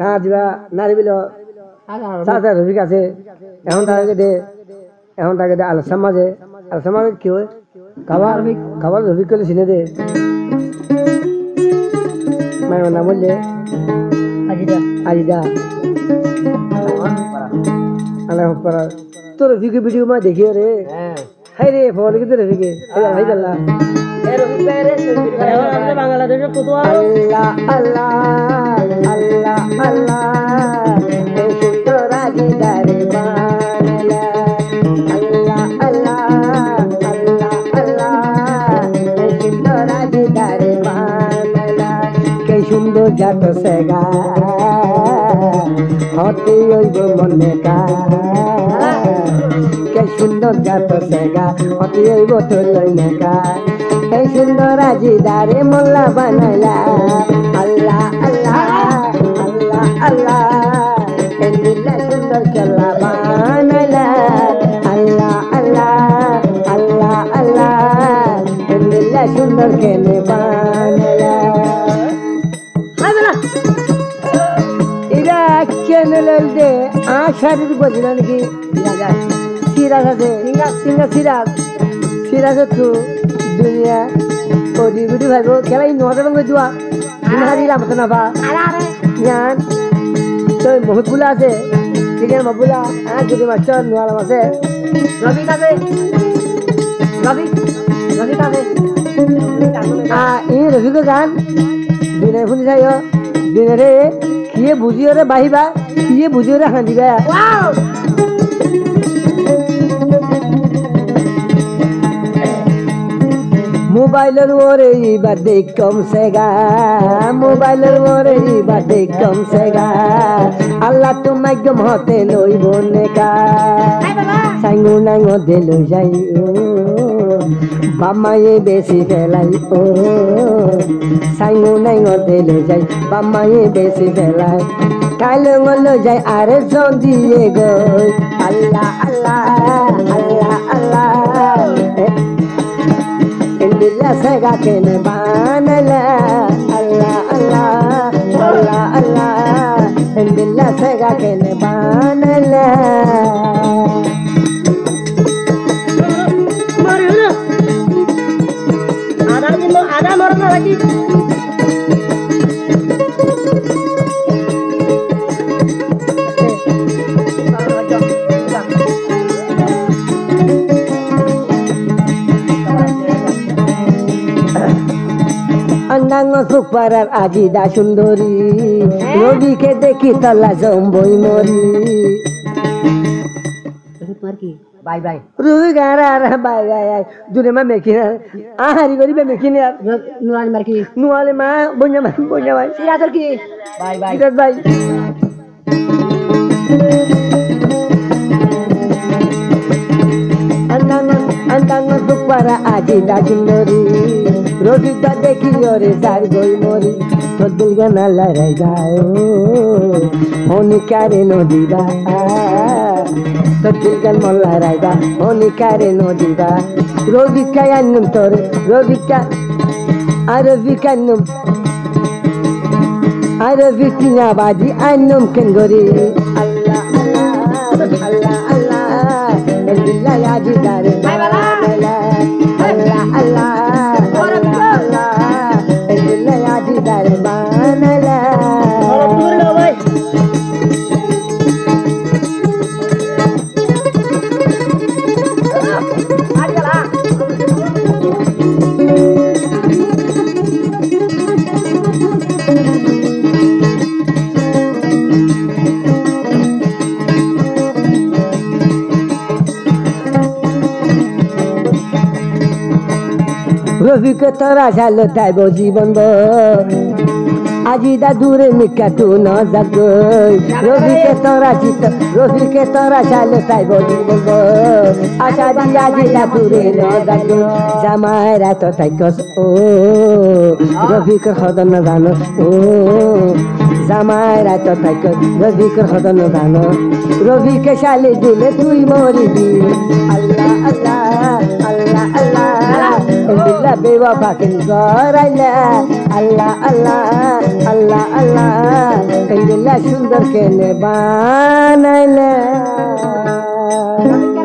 হ্যাঁ যা নারী বিল সাথে রফিক আছে এখন তাকে দে আলোচনা মাঝে কি হয় খাবার রফিক করলে চিনে দে মায়ের নাম বললে আজিদা তোর রফিকে ভিডিও মা দেখি রে হাই রে ফল কিন্তু রফিকে হাই গেলা বাংলাদেশের কত আল্লাহ আল্লাহ আল্লাহ আল্লাহ সুন্দর আজিদারে বাংলা আল্লাহ আল্লাহ আল্লাহ আল্লাহ সুন্দর আজিদারে বাংলা কে সুন্দর জাত সেগা হতে হইব মনে কা কে সুন্দর জাত সেগা হতে হইব তোর কা এই সুন্দর আজিদারে মোল্লা বানাইলা আল্লাহ আল্লাহ আল্লাহ আল্লাহ এন্দিলা সুন্দর কেল্লা বানাইলা আল্লাহ আল্লাহ আল্লাহ আল্লাহ এন্দিলা সুন্দর কেনে বানাইলা এরা চ্যানেল দে আশারির বজিনা নাকি সিরাজ আছে সিরাজ তো দুনিয়া ওদি গুদি ভাইবো খেলাই নটা রঙে দুয়া ইনারি লাম তো না বা ইয়ান তো বহুতগুলা আছে ঠিক আছে বাবুলা যদি মাস্টার নোয়ালাম আছে রবি কাছে এই রবিকে গান দিনে শুনি যাই দিনে রে কিয়ে বুঝিও রে বাহিবা কিয়ে বুঝিও রে হাঁদিবা মোবাইলের ওরে বাদে কম সেগা মোবাইলের ওরে বাদে কম সেগা আল্লাহ তোমায় গম হতে লইব নেকা সাইঙ্গু নাঙ্গো দিল যাই বামায়ে বেশি ফেলাই ও সাইঙ্গু নাঙ্গো দিল যাই বামায়ে বেশি ফেলাই কালো গলো যাই আরে জন দিয়ে গই আল্লাহ আল্লাহ আল্লাহ আল্লাহ Indila sega kene banala Allah Allah Allah Allah Indila sega kene banala Mariana ada marna lagi Andang suparar ajida sundori Robike dekhi tala zomboi mori Bye bye Rubi gara bye bye Dune ma mekina ahari gori be mekina nuali marki nuali ma bonya bye sira torki bye bye sira bye Andang supara ajida sundori Robika dekhi ore sar goi mori to dil gana larai gao honi kare no diba to dil gan molla rai ga honi kare no diba Robika annum tore Robika aravikinya baji annum ken gori Allah Allah Allah Allah elilla yaji dare Allah Allah রফিকে তোরা চালো তাইব জীবন আজিদা দূরে মিকা তু ন যাক রফিকে তোরা চালো তাইব জীবন আশা দি আজিদা দূরে ন যাক জামাইরা তো তাইকস ও রফিকের খদন ন জানো ও জামাইরা তো তাইকস রফিকের খদন ন জানো রফিকে চালি দিলে তুই মরিবি আল্লাহ আল্লাহ আল্লাহ আল্লাহ আল্লাহ দিল্লা বেওয়াফা কেন জরাইলা আল্লাহ আল্লাহ আল্লাহ আল্লাহ দিল্লা সুন্দর কেন বানাইলা